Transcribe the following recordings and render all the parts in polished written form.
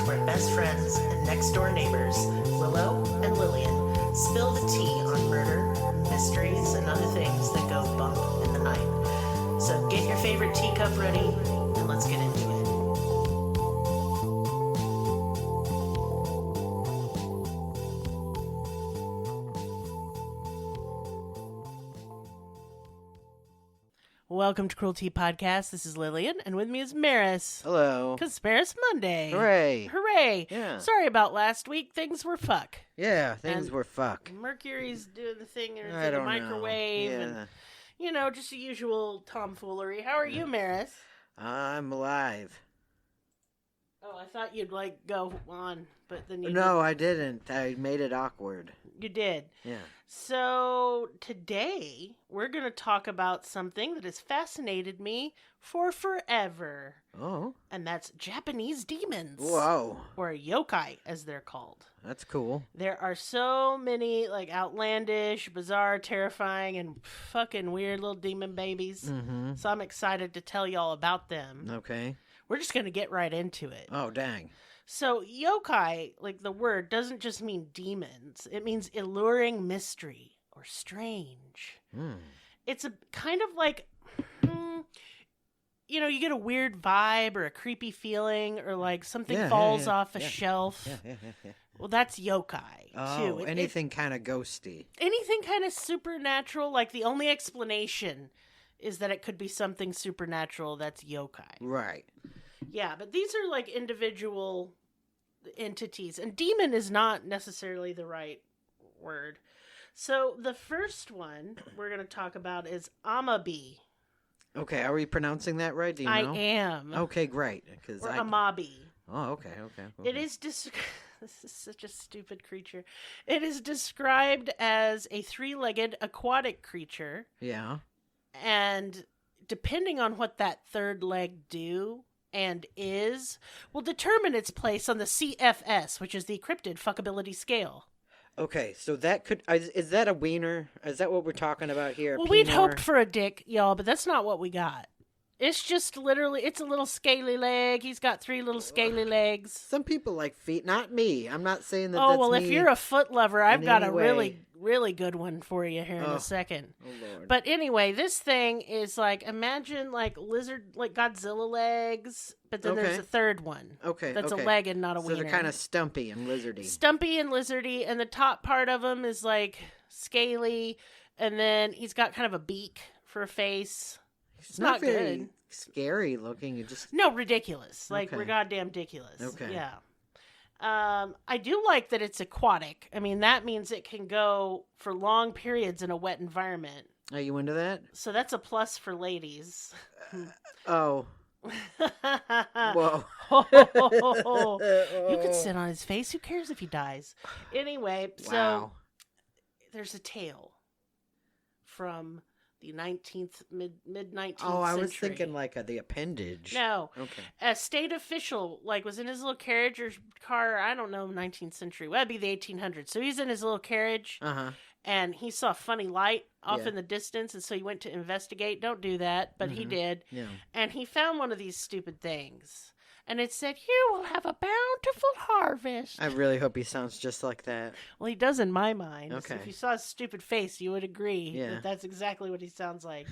where best friends and next-door neighbors, Willow and Lillian, spill the tea on murder, mysteries, and other things that go bump in the night. So get your favorite teacup ready, and let's get into it. Welcome to Cruelty Podcast. This is Lillian, and with me is Merris. Hello. Conspiracy Monday. Hooray. Hooray. Yeah. Sorry about last week. Things were fuck. Yeah, things were fuck. Mercury's doing the thing in I the don't microwave. know. And, you know, just the usual tomfoolery. How are you, Merris? I'm alive. Oh, I thought you'd, go on, but then you No, I didn't. I made it awkward. You did. Yeah. So, today, we're going to talk about something that has fascinated me for forever. Oh. And that's Japanese demons. Whoa. Or yokai, as they're called. That's cool. There are so many, outlandish, bizarre, terrifying, and fucking weird little demon babies. Mm-hmm. So I'm excited to tell y'all about them. Okay. We're just going to get right into it. Oh, dang. So, yokai, the word, doesn't just mean demons. It means alluring mystery or strange. It's a kind of you get a weird vibe or a creepy feeling or something falls off a shelf. Yeah. Well, that's yokai, Oh, too. anything kind of ghosty. Anything kind of supernatural, the only explanation is that it could be something supernatural. That's yokai. Right. Yeah, but these are individual entities, and demon is not necessarily the right word. So the first one we're going to talk about is amabi. Okay, are we pronouncing that right? Do you know? I am. Okay, great. Or amabi. Oh, okay. It is this is such a stupid creature. It is described as a three-legged aquatic creature. Yeah. And depending on what that third leg will determine its place on the CFS, which is the cryptid fuckability scale. Okay, so that is that a wiener? Is that what we're talking about here? Well, we'd hoped for a dick, y'all, but that's not what we got. It's just literally, it's a little scaly leg. He's got 3 little scaly legs. Some people like feet, not me. I'm not saying that Oh, that's well, me if you're a foot lover, I've got a way. really good one for you here in a second. Oh, Lord. But anyway, this thing is imagine lizard, Godzilla legs, but then there's a third one. Okay. That's a leg and not a wiener. So they're kind of stumpy and lizardy. Stumpy and lizardy, and the top part of him is scaly, and then he's got kind of a beak for a face. It's not very good. Scary looking. It just No, ridiculous. Okay. We're goddamn ridiculous. Okay. Yeah. I do like that it's aquatic. I mean, that means it can go for long periods in a wet environment. Are you into that? So that's a plus for ladies. Oh. Whoa. You could sit on his face. Who cares if he dies? Anyway, so Wow. there's a tale from the mid-19th Oh, I was century. thinking the appendage. No. Okay. A state official, was in his little carriage or car, I don't know, 19th century. Well, that'd be the 1800s. So he's in his little carriage, Uh-huh. and he saw a funny light off Yeah. in the distance, and so he went to investigate. Don't do that, but he did. Yeah. And he found one of these stupid things. And it said, "You will have a bountiful harvest." I really hope he sounds just like that. Well, he does in my mind. Okay. If you saw his stupid face, you would agree Yeah. that that's exactly what he sounds like.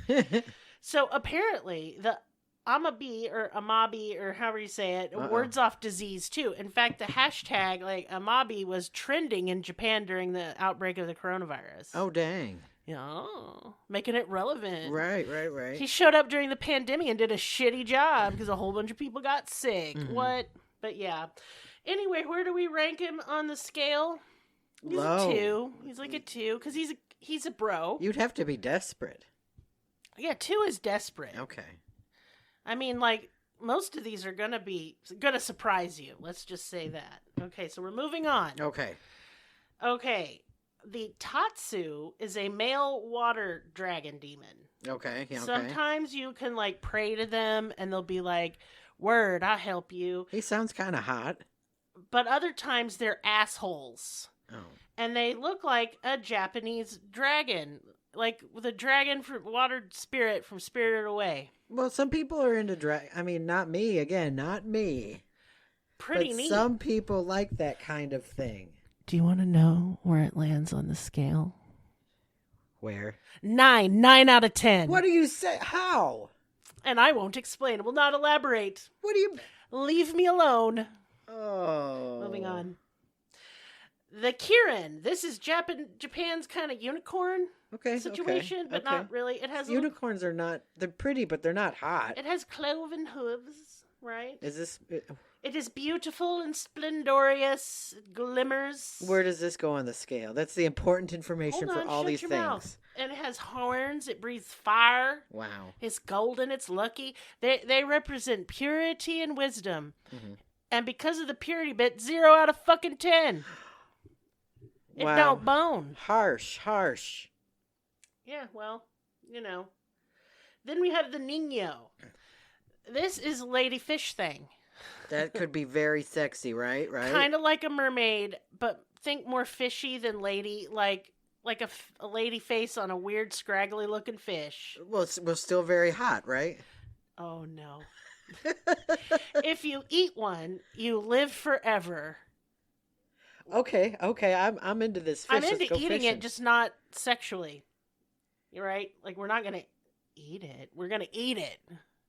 So apparently, the amabi or however you say it, wards off disease too. In fact, the hashtag amabi was trending in Japan during the outbreak of the coronavirus. Oh, dang. Yeah, making it relevant. Right. He showed up during the pandemic and did a shitty job because a whole bunch of people got sick. Mm-hmm. What? But yeah. Anyway, where do we rank him on the scale? He's Low. a 2. He's a 2 because he's a bro. You'd have to be desperate. Yeah, 2 is desperate. Okay. I mean, most of these are gonna surprise you. Let's just say that. Okay, so we're moving on. Okay. The Tatsu is a male water dragon demon. Okay. Yeah, okay. Sometimes you can pray to them and they'll be like, "Word, I'll help you." He sounds kind of hot. But other times they're assholes. Oh. And they look like a Japanese dragon. The dragon from water spirit from Spirited Away. Well, some people are into drag. I mean, not me. Again, not me. pretty but neat. some people like that kind of thing. Do you want to know where it lands on the scale? Where? 9 out of 10. What do you say? How? And I won't explain. Will not elaborate. What do you... Leave me alone. Oh. Moving on. The Kirin. This is Japan's kind of unicorn situation, but not really. It has unicorns are not. They're pretty, but they're not hot. It has cloven hooves, right? Is this? It is beautiful and splendorous. It glimmers. Where does this go on the scale? That's the important information for all these things. Mouth. And it has horns. It breathes fire. Wow. It's golden. It's lucky. They represent purity and wisdom. Mm-hmm. And because of the purity bit, 0 out of fucking 10. It don't bone. Harsh. Yeah, well, you know. Then we have the Nino. This is a lady fish thing. That could be very sexy, right? Kind of like a mermaid, but think more fishy than lady, like a lady face on a weird, scraggly looking fish. Well, it's still very hot, right? Oh, no. If you eat one, you live forever. Okay, I'm into this fish. I'm into eating it, just not sexually. You're right? Like, we're not going to eat it. We're going to eat it.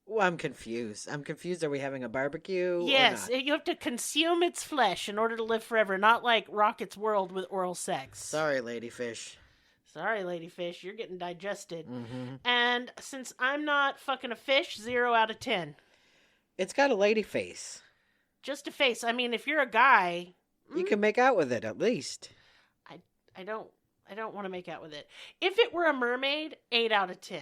Well, I'm confused. Are we having a barbecue? Yes, you have to consume its flesh in order to live forever, not like Rocket's World with oral sex. Sorry, ladyfish. You're getting digested. Mm-hmm. And since I'm not fucking a fish, 0 out of 10. It's got a lady face. Just a face. I mean, if you're a guy... You can make out with it, at least. I don't want to make out with it. If it were a mermaid, 8 out of 10.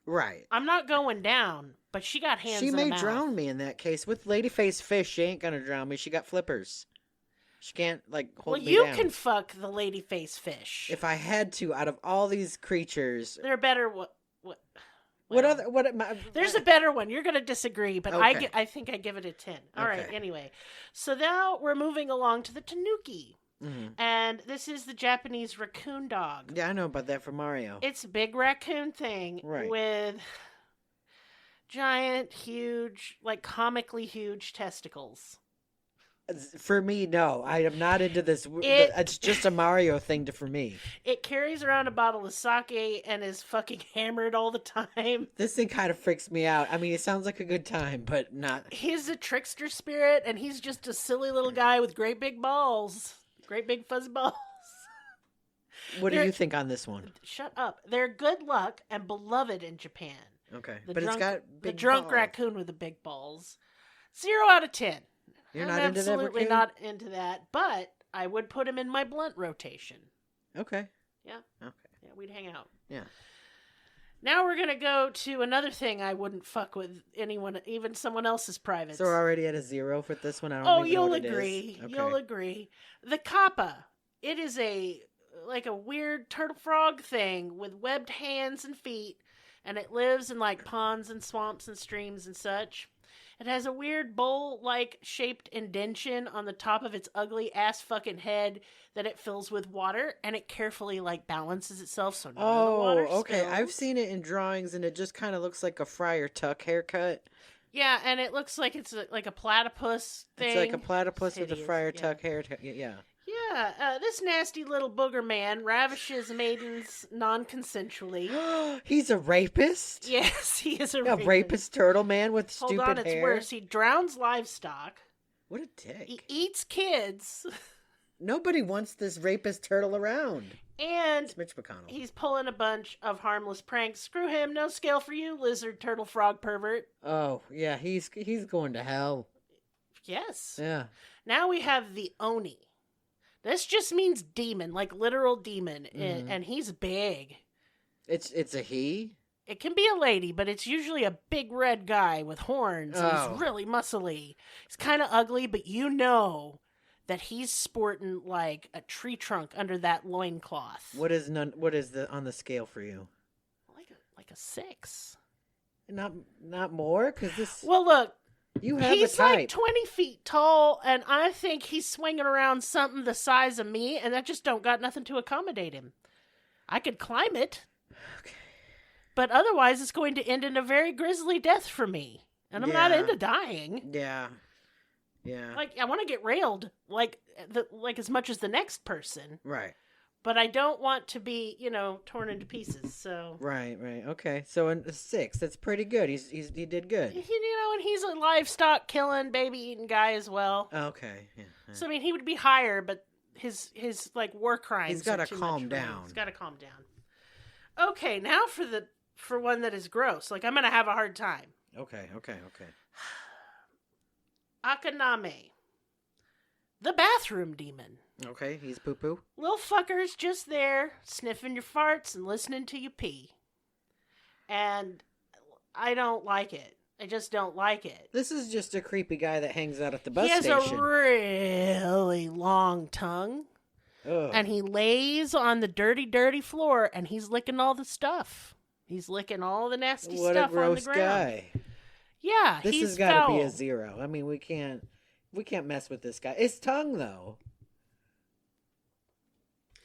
Right. I'm not going down, but she got hands in the mouth. She may drown me in that case. With ladyface fish, she ain't gonna drown me. She got flippers. She can't, hold me down. Well, you can fuck the ladyface fish. If I had to, out of all these creatures... There are better... There's a better one. You're going to disagree, but okay. I think I give it a 10. All right, anyway. So now we're moving along to the tanuki. Mm-hmm. And this is the Japanese raccoon dog. Yeah, I know about that from Mario. It's a big raccoon thing with giant, huge, comically huge testicles. For me, no. I am not into this. It's just a Mario thing for me. It carries around a bottle of sake and is fucking hammered all the time. This thing kind of freaks me out. I mean, it sounds like a good time, but not. He's a trickster spirit, and he's just a silly little guy with great big balls. Great big fuzzy balls. What do you think on this one? Shut up. They're good luck and beloved in Japan. Okay. It's got big the drunk balls. Raccoon with the big balls. 0 out of 10. You're not into that, absolutely not into that, but I would put him in my blunt rotation. Okay. Yeah. Okay. Yeah, we'd hang out. Yeah. Now we're going to go to another thing I wouldn't fuck with anyone, even someone else's privates. So we're already at a 0 for this one? I don't even know what agree. It is. Okay. You'll agree. The kappa. It is a weird turtle frog thing with webbed hands and feet, and it lives in ponds and swamps and streams and such. It has a weird bowl-like shaped indention on the top of its ugly ass fucking head that it fills with water, and it carefully balances itself so none of the water spills. Okay. I've seen it in drawings, and it just kind of looks like a Friar Tuck haircut. Yeah, and it looks like it's like a platypus thing. It's like a platypus with a Friar Tuck haircut. Yeah. Yeah, this nasty little booger man ravishes maidens non-consensually. He's a rapist? Yes, he is a rapist turtle man with stupid hair. Hold on, it's worse. He drowns livestock. What a dick. He eats kids. Nobody wants this rapist turtle around. And it's Mitch McConnell. He's pulling a bunch of harmless pranks. Screw him. No scale for you, lizard, turtle, frog, pervert. Oh, yeah, he's going to hell. Yes. Yeah. Now we have the Oni. This just means demon, like literal demon, and he's big. It's a he? It can be a lady, but it's usually a big red guy with horns, and he's really muscly. He's kind of ugly, but you know that he's sporting a tree trunk under that loincloth. What is on the scale for you? Like a 6. Not more? 'Cause this... Well, look. He's 20 feet tall, and I think he's swinging around something the size of me, and that just don't got nothing to accommodate him. I could climb it. Okay. But otherwise, it's going to end in a very grisly death for me. And I'm not into dying. Yeah. Yeah. Like, I want to get railed, like as much as the next person. Right. But I don't want to be, torn into pieces. So Right. Okay. So in 6, that's pretty good. He did good. and he's a livestock killing, baby eating guy as well. Okay. Yeah. So I mean, he would be higher, but his like war crimes. He's got to calm down. He's got to calm down. Okay, now for one that is gross. Like, I'm gonna have a hard time. Okay. Akaname, the bathroom demon. Okay, he's poo poo. Little fucker's just there, sniffing your farts and listening to you pee. And I don't like it. I just don't like it. This is just a creepy guy that hangs out at the bus station. He has a really long tongue. Ugh. And he lays on the dirty, dirty floor, and he's licking all the stuff. He's licking all the nasty what stuff a gross on the ground. Guy. Yeah, this he's has got to be a foul. 0. I mean, we can't mess with this guy. His tongue, though.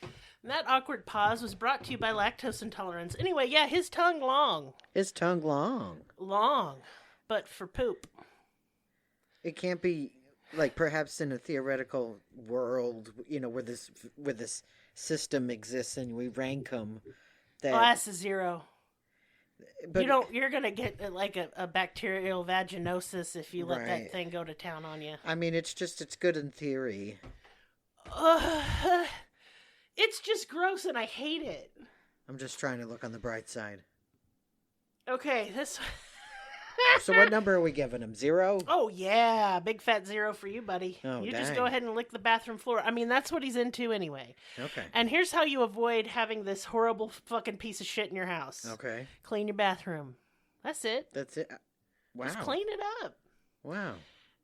And that awkward pause was brought to you by lactose intolerance. Anyway, yeah, his tongue long. His tongue long. Long, but for poop. It can't be, like, perhaps in a theoretical world, where this system exists and we rank them. That's a 0. But You're gonna get like a bacterial vaginosis if you let Right. that thing go to town on you. I mean, it's good in theory. It's just gross and I hate it. I'm just trying to look on the bright side. Okay, this. So what number are we giving him? 0? Oh yeah, big fat 0 for you, buddy. Oh, you dang. just go ahead and lick the bathroom floor. I mean, that's what he's into anyway. Okay. And here's how you avoid having this horrible fucking piece of shit in your house. Okay. Clean your bathroom. That's it. That's it. Wow. Just clean it up. Wow.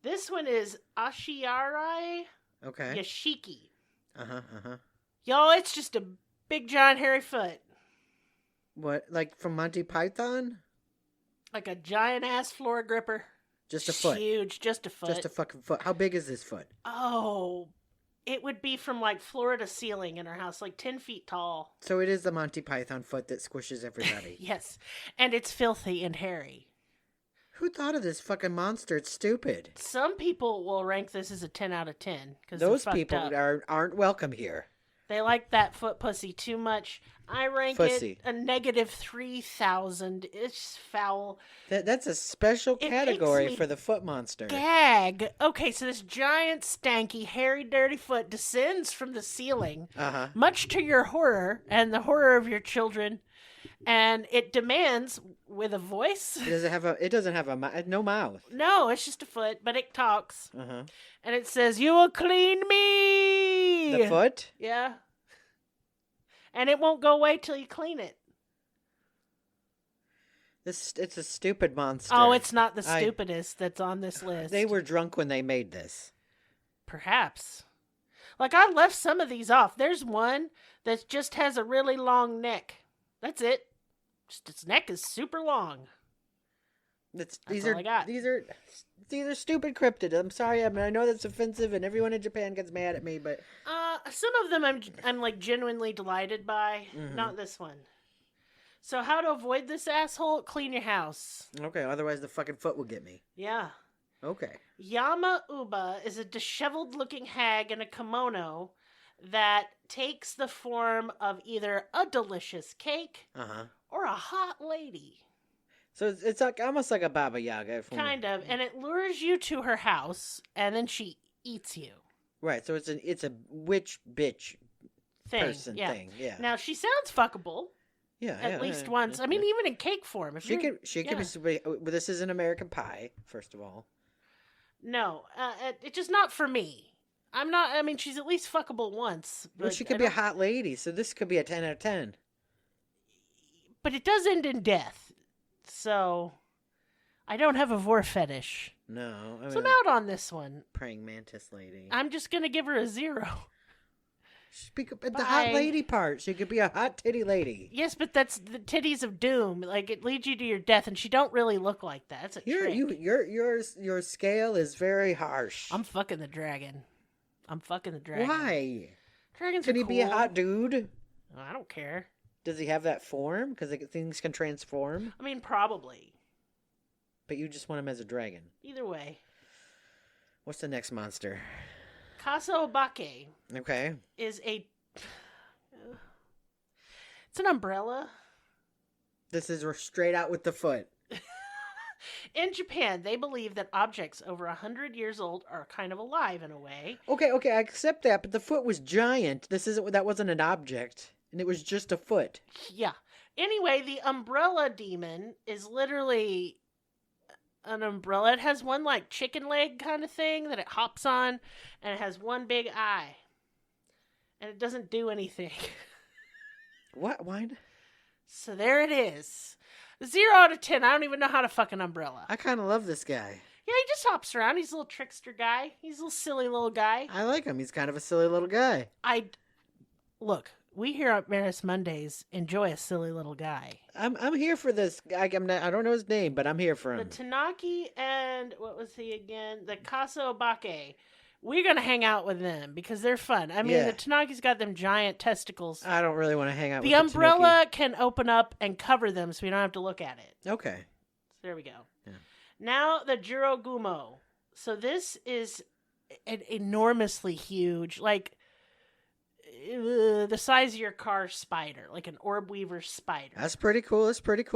This one is Ashiarai Okay. Yashiki. Uh-huh. Y'all, it's just a big giant hairy foot. What, like from Monty Python? Like a giant ass floor gripper. Just a foot. Huge, just a foot. Just a fucking foot. How big is this foot? Oh, it would be from like floor to ceiling in our house, like 10 feet tall. So it is the Monty Python foot that squishes everybody. Yes, and it's filthy and hairy. Who thought of this fucking monster? It's stupid. Some people will rank this as a 10 out of 10. Those people aren't welcome here. They like that foot pussy too much. I rank Pussy. it a negative 3,000. It's foul. That's a special It category makes me for the foot monster. Gag. Okay, so this giant, stanky, hairy, dirty foot descends from the ceiling, much to your horror and the horror of your children, and it demands with a voice. It doesn't have no mouth. No, it's just a foot, but it talks, Uh-huh. and it says, "You will clean me." The foot? Yeah. And it won't go away till you clean it. It's a stupid monster. Oh, it's not the stupidest that's on this list. They were drunk when they made this. Perhaps. Like, I left some of these off. There's one that just has a really long neck. That's it. Just its neck is super long. These all I got. are stupid cryptid. I'm sorry. I mean, I know that's offensive, and everyone in Japan gets mad at me, but Some of them I'm like genuinely delighted by. Mm-hmm. Not this one. So how to avoid this asshole? Clean your house. okay. Otherwise, the fucking foot will get me. Yeah. Okay. Yama Uba is a disheveled-looking hag in a kimono that takes the form of either a delicious cake or a hot lady. So it's like almost like a Baba Yaga. Kind of, and it lures you to her house, and then she eats you. Right. So it's a witch bitch Thing. thing. Yeah. Now she sounds fuckable. Yeah. At least once. Yeah, I mean, even in cake form. If she could be. But this is an American Pie, first of all. No, it's just not for me. I'm not. I mean, she's at least fuckable once. Well, she could be a hot lady, so this could be a 10 out of 10. But it does end in death, so I don't have a vor fetish. No, So I'm out on this one. Praying mantis lady. I'm just gonna give her a 0. The hot lady part. She could be a hot titty lady. Yes, but that's the titties of doom. Like, it leads you to your death, and she don't really look like that. It's a trick. Your scale is very harsh. I'm fucking the dragon. Why? Dragons Can are he be a cool. hot dude? I don't care. Does he have that form? Because things can transform. I mean, probably. But you just want him as a dragon. Either way. What's the next monster? Kasobake Okay. is a... It's an umbrella. This is straight out with the foot. In Japan, they believe that objects over 100 years old are kind of alive in a way. Okay, I accept that, but the foot was giant. That wasn't an object, and it was just a foot. Yeah. Anyway, the umbrella demon is literally an umbrella. It has one like chicken leg kind of thing that it hops on, and it has one big eye. And it doesn't do anything. What? Why? So there it is. 0 out of 10. I don't even know how to fuck an umbrella. I kind of love this guy. Yeah, he just hops around. He's a little trickster guy. He's a little silly little guy. I like him. He's kind of a silly little guy. Look, we here at Merris Mondays enjoy a silly little guy. I'm here for this. I don't know his name, but I'm here for him. The Tanaki and what was he again? The Kasobake. We're gonna hang out with them because they're fun. I mean, the Tanaki's got them giant testicles. I don't really want to hang out with the umbrella can open up and cover them, so we don't have to look at it. Okay. So there we go. Yeah. Now the Jirogumo. So this is an enormously huge, like the size of your car spider, like an orb weaver spider. That's pretty cool.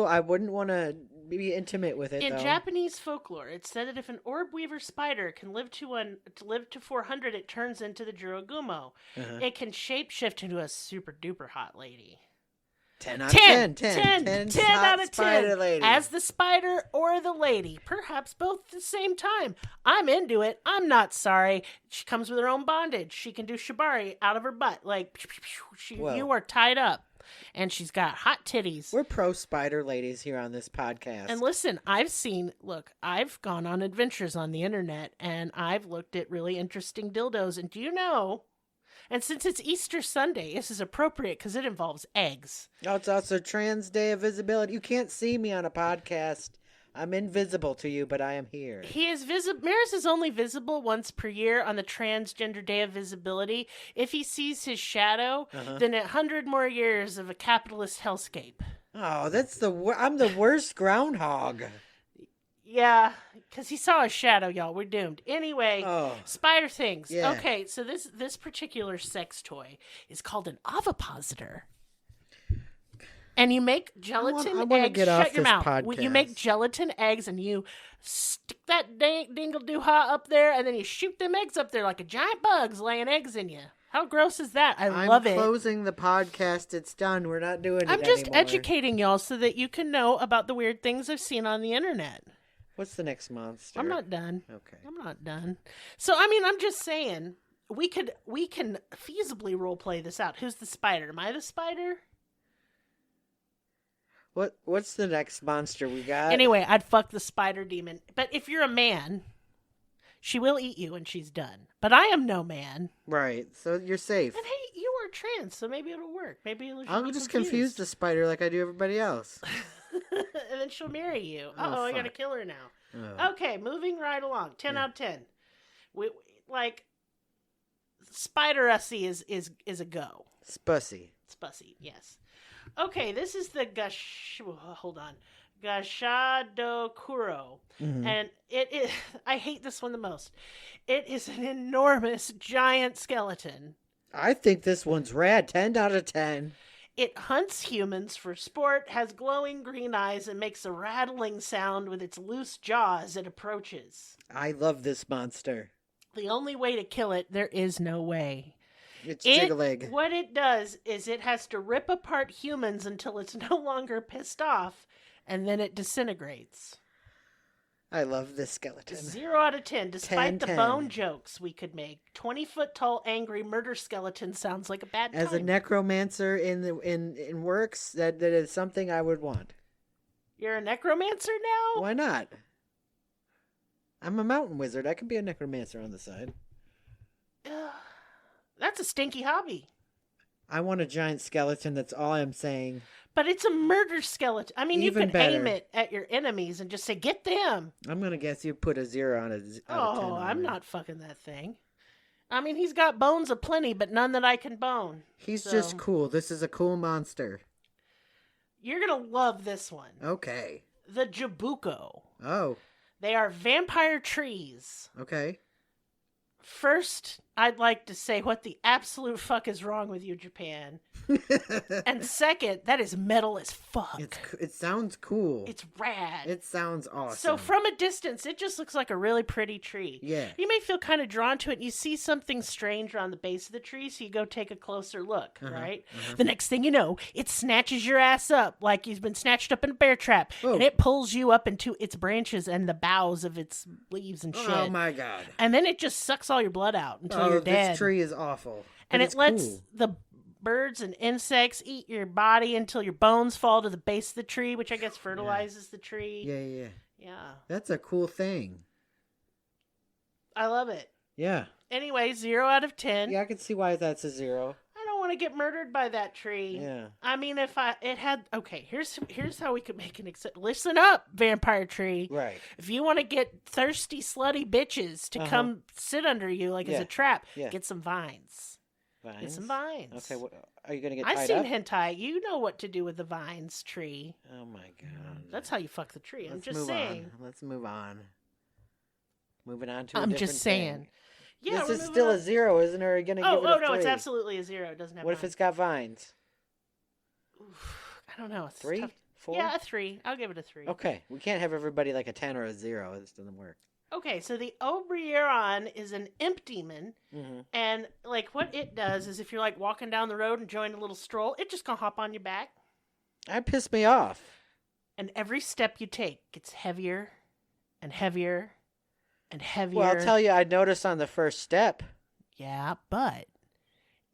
I wouldn't want to be intimate with it. In though. Japanese folklore, it's said that if an orb weaver spider can live to 400, it turns into the Jirogumo. Uh-huh. It can shapeshift into a super duper hot lady. 10 out of 10. 10 out of 10. Spider lady. As the spider or the lady. Perhaps both at the same time. I'm into it. I'm not sorry. She comes with her own bondage. She can do shibari out of her butt. Like, you are tied up. And she's got hot titties. We're pro spider ladies here on this podcast. And listen, I've gone on adventures on the internet. And I've looked at really interesting dildos. And do you know... And since it's Easter Sunday, this is appropriate because it involves eggs. Oh, it's also Trans Day of Visibility. You can't see me on a podcast. I'm invisible to you, but I am here. He is visible. Merris is only visible once per year on the Transgender Day of Visibility. If he sees his shadow, then 100 more years of a capitalist hellscape. Oh, I'm the worst groundhog. Yeah, because he saw a shadow, y'all. We're doomed. Anyway, spider things. Yeah. Okay, so this particular sex toy is called an ovipositor. And you make gelatin eggs. Shut your mouth. Podcast. You make gelatin eggs and you stick that dingle-doo-ha up there and then you shoot them eggs up there like a giant bug's laying eggs in you. How gross is that? I love it. I'm closing the podcast. It's done. We're not doing it anymore. I'm just educating y'all so that you can know about the weird things I've seen on the internet. What's the next monster? I'm not done. Okay. I'm not done. So, I mean, I'm just saying, we can feasibly role play this out. Who's the spider? Am I the spider? What's the next monster we got? Anyway, I'd fuck the spider demon. But if you're a man, she will eat you when she's done. But I am no man. Right. So you're safe. And hey, you are trans, so maybe it'll work. Maybe it'll I'll just confuse the spider like I do everybody else. And then she'll marry you. I gotta kill her now. Oh. Okay, moving right along. 10 out of 10. We Spider-Ussy is a go. Spussy, yes. Okay, this is the Gashadokuro. Mm-hmm. And it is, I hate this one the most. It is an enormous giant skeleton. I think this one's rad. 10 out of 10. It hunts humans for sport, has glowing green eyes, and makes a rattling sound with its loose jaw as it approaches. I love this monster. The only way to kill it, there is no way. It's jiggling. What it does is it has to rip apart humans until it's no longer pissed off, and then it disintegrates. I love this skeleton. 0 out of 10, despite the bone jokes we could make. 20-foot-tall, angry murder skeleton sounds like a bad time. As a necromancer in works, that is something I would want. You're a necromancer now? Why not? I'm a mountain wizard. I can be a necromancer on the side. That's a stinky hobby. I want a giant skeleton. That's all I'm saying. But it's a murder skeleton. I mean, Even you can aim it at your enemies and just say, get them. I'm going to guess you put a 0 on a 10. Oh, I'm not fucking that thing. I mean, he's got bones aplenty, but none that I can bone. He's just cool. This is a cool monster. You're going to love this one. Okay. The Jabuko. Oh. They are vampire trees. Okay. First, I'd like to say what the absolute fuck is wrong with you, Japan. And second, that is metal as fuck. It sounds cool. It's rad. It sounds awesome. So from a distance, it just looks like a really pretty tree. Yeah. You may feel kind of drawn to it. And you see something strange around the base of the tree, so you go take a closer look, right? The next thing you know, it snatches your ass up like you've been snatched up in a bear trap. Oh. And it pulls you up into its branches and the boughs of its leaves and shit. Oh my god. And then it just sucks all your blood out until you're dead. This tree is awful. And it lets the birds and insects eat your body until your bones fall to the base of the tree, which I guess fertilizes the tree. Yeah. That's a cool thing. I love it. Yeah. Anyway, 0 out of 10. Yeah, I can see why that's a 0. I don't want to get murdered by that tree. Yeah. I mean, here's how we could make an exception. Listen up, vampire tree. Right. If you want to get thirsty, slutty bitches to come sit under you like as a trap, get some vines. Get some vines. Okay, are you going to get I've tied seen up? hentai. You know what to do with the vines tree. Oh my god. That's how you fuck the tree. I'm just move saying. On. Let's move on. Moving on to a I'm different just saying. thing. Yeah, this is still a 0, isn't it? Or are you going to give it a 3? No, it's absolutely a 0. It doesn't have What if it's got vines? Oof, I don't know. It's 3? tough. 4? Yeah, a 3. I'll give it a 3. Okay. We can't have everybody like a 10 or a 0. This doesn't work. Okay, so the Oberon is an imp demon, and like what it does is if you're like walking down the road and join a little stroll, it just gonna hop on your back. That pissed me off. And every step you take gets heavier and heavier and heavier. Well, I'll tell you, I noticed on the first step. Yeah, but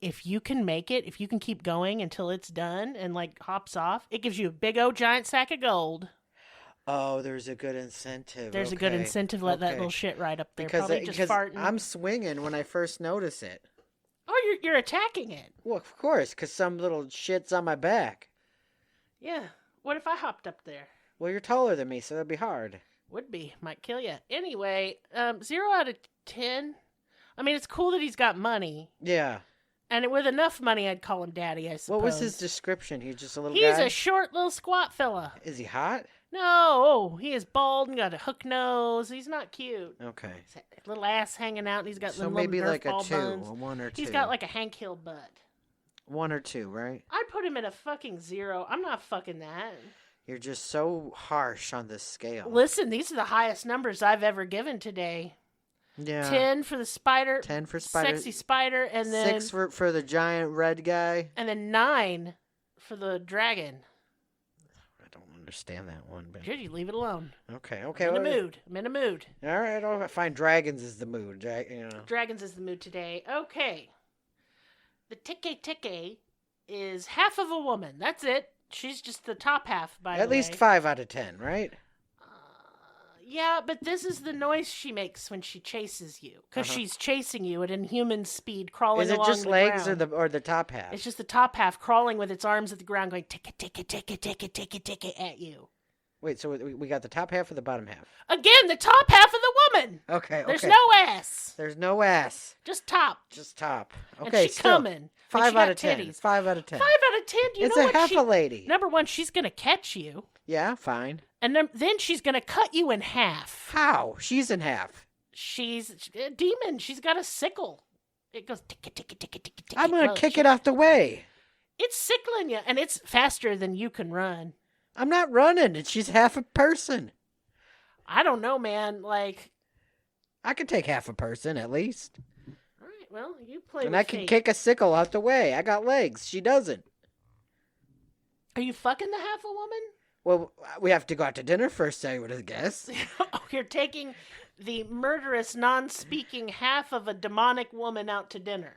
if you can make it, if you can keep going until it's done and like hops off, it gives you a big old giant sack of gold. Oh, there's a good incentive. There's a good incentive. Let that little shit right up there. Because farting. I'm swinging when I first notice it. Oh, you're attacking it. Well, of course, because some little shit's on my back. Yeah. What if I hopped up there? Well, you're taller than me, so that'd be hard. Would be. Might kill you. Anyway, 0 out of 10. I mean, it's cool that he's got money. Yeah. And with enough money, I'd call him daddy, I suppose. What was his description? He's just a little guy? He's a guy? short little squat fella. Is he hot? No, he is bald and got a hook nose. He's not cute. Okay. Little ass hanging out, and he's got little maybe Nerf like a ball 2, buns. a 1 or 2. He's got like a Hank Hill butt. 1 or 2, right? I'd put him at a fucking 0. I'm not fucking that. You're just so harsh on this scale. Listen, these are the highest numbers I've ever given today. Yeah. 10 for the spider. 10 for spider. Sexy spider, and then 6 for the giant red guy. And then 9 for the dragon. I don't understand that one, but Good, you leave it alone. okay. I'm in a mood. I'm in a mood. All right, I'll find dragons is the mood. Dragons is the mood today. Okay. The Teke is half of a woman. That's it. She's just the top half, by the way. At least 5 out of 10, right? Yeah, but this is the noise she makes when she chases you. Because she's chasing you at inhuman speed, crawling along the ground. Is it just legs or the top half? It's just the top half crawling with its arms at the ground going tick it at you. Wait, so we got the top half or the bottom half? Again, the top half of the woman. Okay. There's no ass. There's no ass. Just top. Okay, and she's coming. 5 out of 10. 5 out of 10. 5 out of 10. It's a half a lady. Number one, she's going to catch you. Yeah, fine. And then she's going to cut you in half. How? She's in half. She's a demon. She's got a sickle. It goes tick. I'm going to kick it out the way. It's sickling you, and it's faster than you can run. I'm not running, and she's half a person. I don't know, man. Like, I could take half a person, at least. All right, well, you play and with I can fate. kick a sickle out the way. I got legs. She doesn't. Are you fucking the half a woman? Well, we have to go out to dinner first, I would guess. Oh, you're taking the murderous, non-speaking half of a demonic woman out to dinner.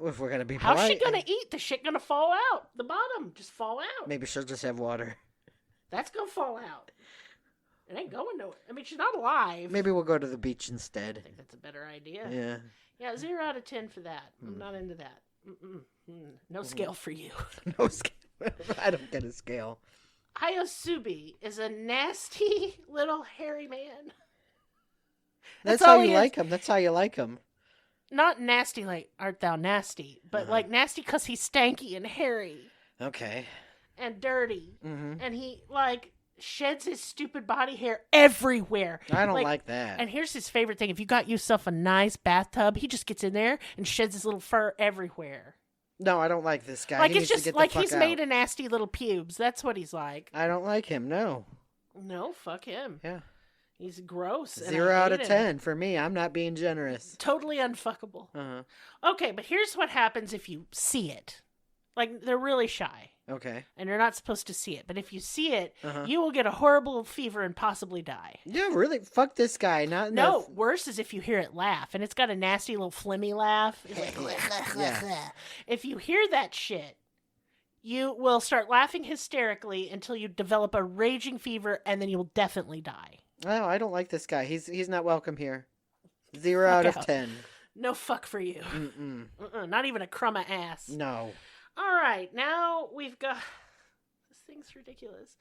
If we're going to be polite. How's she going to eat? The shit going to fall out. The bottom just fall out. Maybe she'll just have water. That's going to fall out. It ain't going nowhere. I mean, she's not alive. Maybe we'll go to the beach instead. I think that's a better idea. Yeah. Yeah, 0 out of 10 for that. I'm not into that. No scale for you. No scale. I don't get a scale. Hayasubi is a nasty little hairy man. That's how you like him. That's how you like him. Not nasty like art thou nasty, but like nasty because he's stanky and hairy. Okay. And dirty. And he, like, sheds his stupid body hair everywhere. I don't like that. And here's his favorite thing. If you got yourself a nice bathtub, he just gets in there and sheds his little fur everywhere. No, I don't like this guy. Like, he it's needs to just get like the fuck he's out. made a nasty little pubes. That's what he's like. I don't like him, no. No, fuck him. Yeah. He's gross. 0 out of 10 for me. I'm not being generous. Totally unfuckable. Uh-huh. Okay, but here's what happens if you see it. Like, they're really shy. Okay. And you're not supposed to see it. But if you see it, Uh-huh. you will get a horrible fever and possibly die. Yeah, really? Fuck this guy. No, worse is if you hear it laugh. And it's got a nasty little flimmy laugh. It's like, Yeah. If you hear that shit, you will start laughing hysterically until you develop a raging fever, and then you will definitely die. No, I don't like this guy. He's not welcome here. 0 out of 10. No fuck for you. Mm-mm. Not even a crumb of ass. No. All right, now we've got... This thing's ridiculous.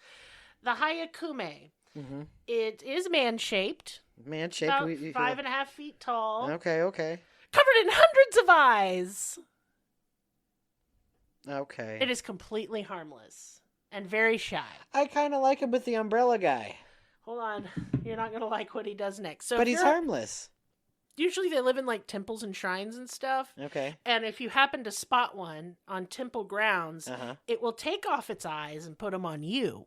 The Hayakume. Mm-hmm. It is man-shaped. Man-shaped. About 5.5 feet tall. Okay. Covered in hundreds of eyes. Okay. It is completely harmless and very shy. I kind of like him with the umbrella guy. Hold on. You're not going to like what he does next. So But he's harmless. Usually they live in like temples and shrines and stuff. Okay. And if you happen to spot one on temple grounds, Uh-huh. it will take off its eyes and put them on you.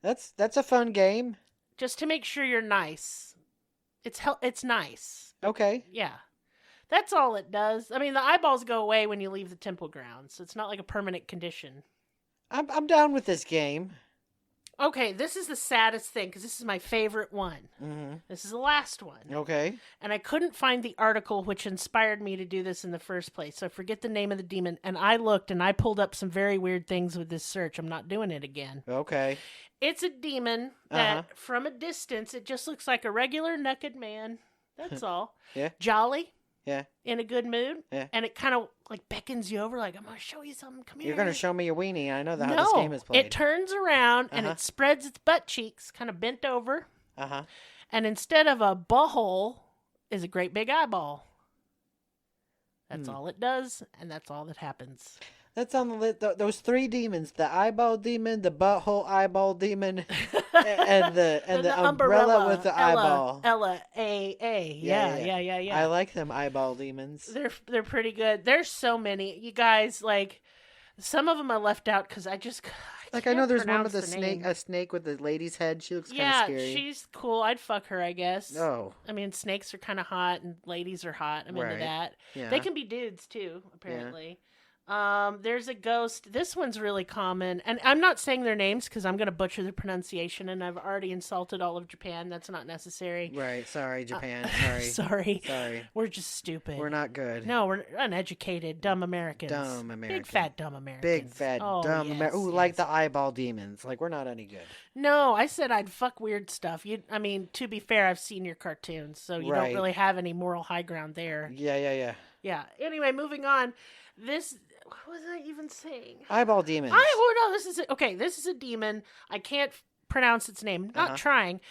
That's a fun game. Just to make sure you're nice. It's nice. Okay. Yeah. That's all it does. I mean, the eyeballs go away when you leave the temple grounds, so it's not like a permanent condition. I'm down with this game. Okay, this is the saddest thing, because this is my favorite one. Mm-hmm. This is the last one. Okay. And I couldn't find the article which inspired me to do this in the first place, so I forget the name of the demon. And I looked, and I pulled up some very weird things with this search. I'm not doing it again. Okay. It's a demon that, from a distance, it just looks like a regular naked man. That's all. Yeah. Jolly. Yeah. In a good mood. Yeah. And it kind of like beckons you over, like, I'm going to show you something. Come here. You're going to show me your weenie. I know how this game is played. It turns around and it spreads its butt cheeks, kind of bent over. Uh-huh. And instead of a butthole, is a great big eyeball. That's all it does, and that's all that happens. That's on the list. Those 3 demons: the eyeball demon, the butthole eyeball demon, and the umbrella with the eyeball. Ella. Yeah. I like them eyeball demons. They're pretty good. There's so many. You guys, like, some of them I left out because I know there's one with a snake with the lady's head. She looks kind of scary. Yeah, she's cool. I'd fuck her, I guess. Oh. I mean, snakes are kind of hot and ladies are hot. I'm into that. Yeah. They can be dudes too, apparently. There's a ghost. This one's really common. And I'm not saying their names because I'm going to butcher the pronunciation, and I've already insulted all of Japan. That's not necessary. Right. Sorry, Japan. Sorry. Sorry. We're just stupid. We're not good. No, we're uneducated, dumb Americans. Big fat dumb Americans. Big fat dumb Americans. Ooh, like the eyeball demons. Like, we're not any good. No, I said I'd fuck weird stuff. I mean, to be fair, I've seen your cartoons, so you don't really have any moral high ground there. Yeah. Yeah. Anyway, moving on. What was I even saying? Eyeball demons. This is a demon. I can't pronounce its name. Not trying.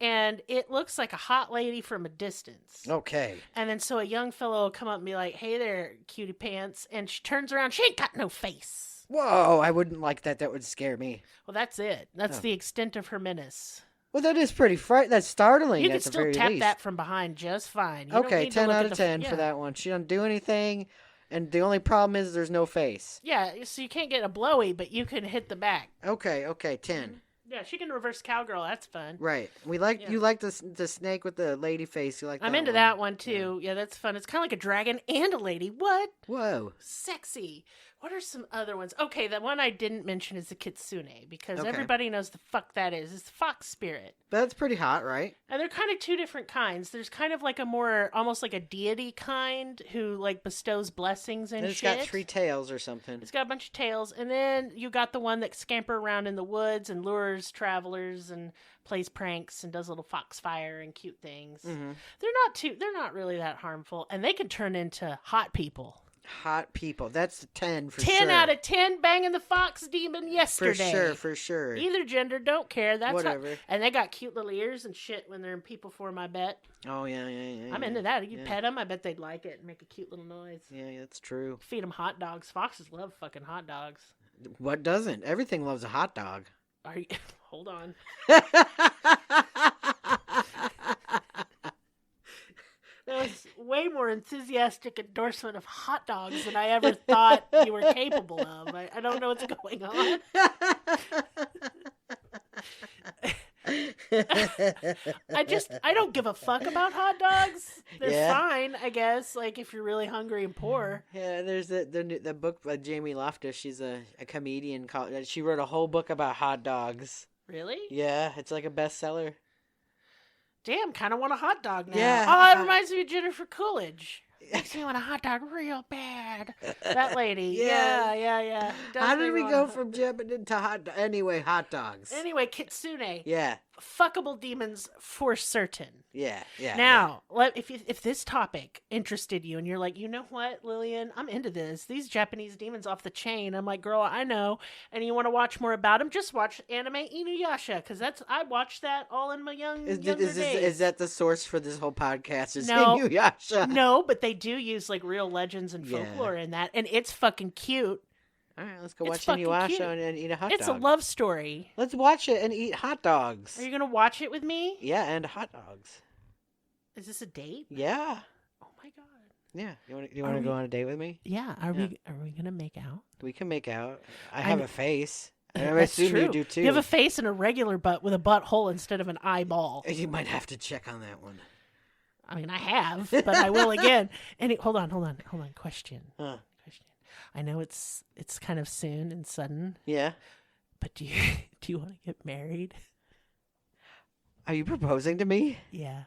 And it looks like a hot lady from a distance. Okay. And then so a young fellow will come up and be like, hey there, cutie pants. And she turns around. She ain't got no face. Whoa, I wouldn't like that. That would scare me. Well, that's it. That's the extent of her menace. Well, that is pretty frightening. That's startling. You can still tap that from behind just fine. You okay, 10 out of 10 for that one. She doesn't do anything. And the only problem is there's no face. Yeah, so you can't get a blowy, but you can hit the back. Okay, 10. Yeah, she can reverse cowgirl. That's fun. Right. You like the snake with the lady face. You like that I'm into that one, too. Yeah, that's fun. It's kind of like a dragon and a lady. What? Whoa. Sexy. What are some other ones? Okay, the one I didn't mention is the kitsune, because everybody knows the fuck that is. It's the fox spirit. That's pretty hot, right? And they're kind of 2 different kinds. There's kind of like a more, almost like a deity kind who like bestows blessings and shit. It's got 3 tails or something. It's got a bunch of tails. And then you got the one that scamper around in the woods and lures travelers and plays pranks and does little foxfire and cute things. Mm-hmm. They're not really that harmful. And they can turn into hot people. Hot people. That's 10 for 10 sure. 10 out of 10 banging the fox demon yesterday. For sure. Either gender, don't care. That's whatever. And they got cute little ears and shit when they're in people form, I bet. Oh, yeah. I'm into that. You pet them, I bet they'd like it and make a cute little noise. Yeah, that's true. Feed them hot dogs. Foxes love fucking hot dogs. What doesn't? Everything loves a hot dog. Are you? Hold on. That was way more enthusiastic endorsement of hot dogs than I ever thought you were capable of. I don't know what's going on. I don't give a fuck about hot dogs. They're fine, I guess. Like if you're really hungry and poor. Yeah, there's the book by Jamie Loftus. She's a comedian. She wrote a whole book about hot dogs. Really? Yeah, it's like a bestseller. Damn, kind of want a hot dog now. Yeah. Oh, it reminds me of Jennifer Coolidge. Makes me want a hot dog real bad. That lady. Yeah. How did we go from Japanese to hot dogs? Anyway, hot dogs. Anyway, Kitsune. Yeah. Fuckable demons for certain. Yeah. Now, if this topic interested you and you're like, you know what, Lillian, I'm into this. These Japanese demons off the chain. I'm like, girl, I know. And you want to watch more about them? Just watch anime Inuyasha because I watched that all in my younger days. Is that the source for this whole podcast? No, Inuyasha? No, but they do use like real legends and folklore in that, and it's fucking cute. All right, let's go watch Inuyasha and eat a hot dog. It's a love story. Let's watch it and eat hot dogs. Are you gonna watch it with me? Yeah, and hot dogs. Is this a date? Yeah. Oh my god. Yeah. You want to go on a date with me? Yeah. Are we gonna make out? We can make out. I have a face. I That's assume true. you do too. You have a face and a regular butt with a butthole instead of an eyeball. You might have to check on that one. I mean, I have, but I will again. Hold on. Question. Question. I know it's kind of soon and sudden. Yeah. But do you want to get married? Are you proposing to me? Yeah.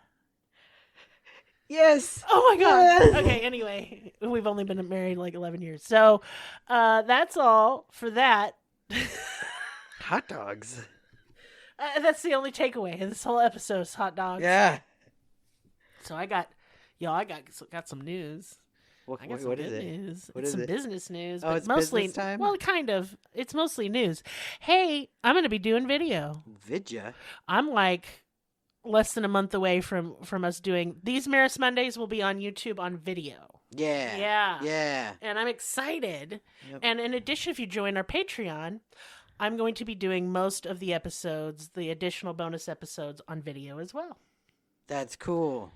Yes. Oh my god. Yes. Okay, anyway, we've only been married like 11 years. So, that's all for that. Hot dogs. That's the only takeaway. This whole episode is hot dogs. Yeah. So I got some news. What is it? News. What it's is some it? business news. Oh, but it's mostly, business time? Well, kind of. It's mostly news. Hey, I'm going to be doing video. Vidya? I'm like less than a month away from us doing these Merris Mondays will be on YouTube on video. Yeah. Yeah. And I'm excited. Yep. And in addition, if you join our Patreon, I'm going to be doing most of the episodes, the additional bonus episodes on video as well. That's cool.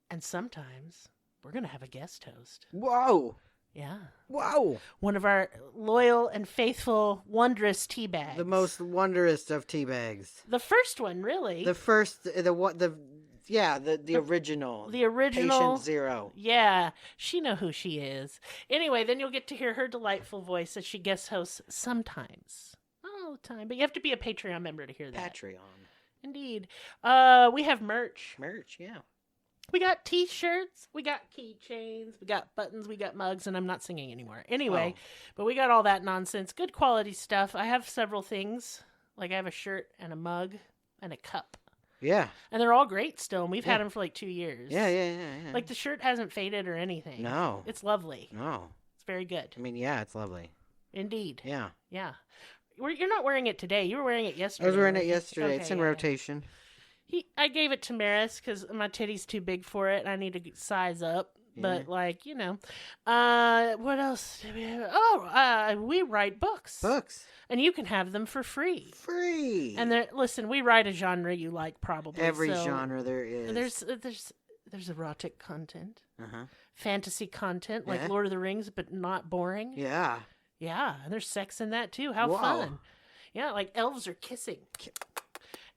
And sometimes we're going to have a guest host. Whoa. Yeah. Wow. One of our loyal and faithful, wondrous tea bags. The most wondrous of tea bags. The first one, really. The first, the original. The original. Patient Zero. Yeah. She know who she is. Anyway, then you'll get to hear her delightful voice as she guest hosts sometimes. Not all the time, but you have to be a Patreon member to hear that. Patreon. Indeed. We have merch. Merch, yeah. We got t-shirts, we got keychains, we got buttons, we got mugs, and I'm not singing anymore. Anyway, But we got all that nonsense. Good quality stuff. I have several things. Like I have a shirt and a mug and a cup. Yeah. And they're all great still, and we've had them for like 2 years. Yeah. Like the shirt hasn't faded or anything. No. It's lovely. No. It's very good. I mean, yeah, it's lovely. Indeed. Yeah. Yeah. You're not wearing it today. You were wearing it yesterday. I was wearing it yesterday. Okay, It's in rotation. I gave it to Merris because my titty's too big for it. I need to size up. But, what else did we have? We write books. Books. And you can have them for free. Free. And listen, we write a genre you like, probably. Every genre there is. There's erotic content. Uh-huh. Fantasy content, like Lord of the Rings, but not boring. Yeah. Yeah, and there's sex in that, too. How fun. Yeah, like elves are kissing.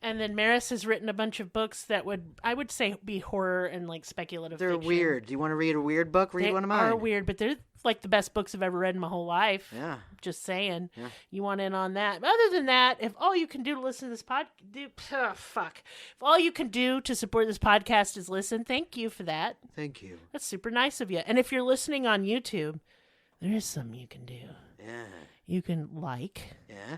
And then Merris has written a bunch of books that I would say, be horror and like speculative They're fiction. weird. Do you want to read a weird book? Read one of mine. They are weird, but they're like the best books I've ever read in my whole life. Yeah. Just saying. Yeah. You want in on that. But other than that, if all you can do to listen to this If all you can do to support this podcast is listen, thank you for that. Thank you. That's super nice of you. And if you're listening on YouTube, there is something you can do. Yeah. You can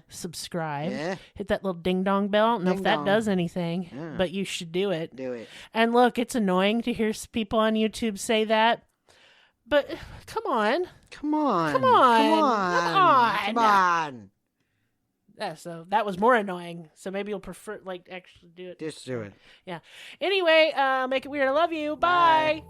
subscribe, hit that little ding-dong bell. I don't know if that does anything, but you should do it. Do it. And look, it's annoying to hear people on YouTube say that, but come on. Yeah, so that was more annoying. So maybe you'll prefer, actually do it. Just do it. Yeah. Anyway, make it weird. I love you. Bye.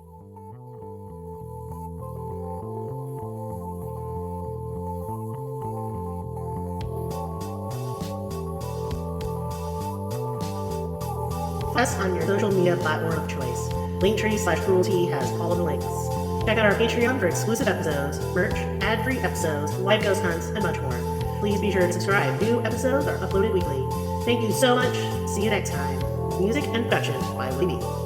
us on your social media platform of choice. Linktree/cruelty has all of the links. Check out our Patreon for exclusive episodes, merch, ad-free episodes, live ghost hunts, and much more. Please be sure to subscribe. New episodes are uploaded weekly. Thank you so much. See you next time. Music and production by Libby.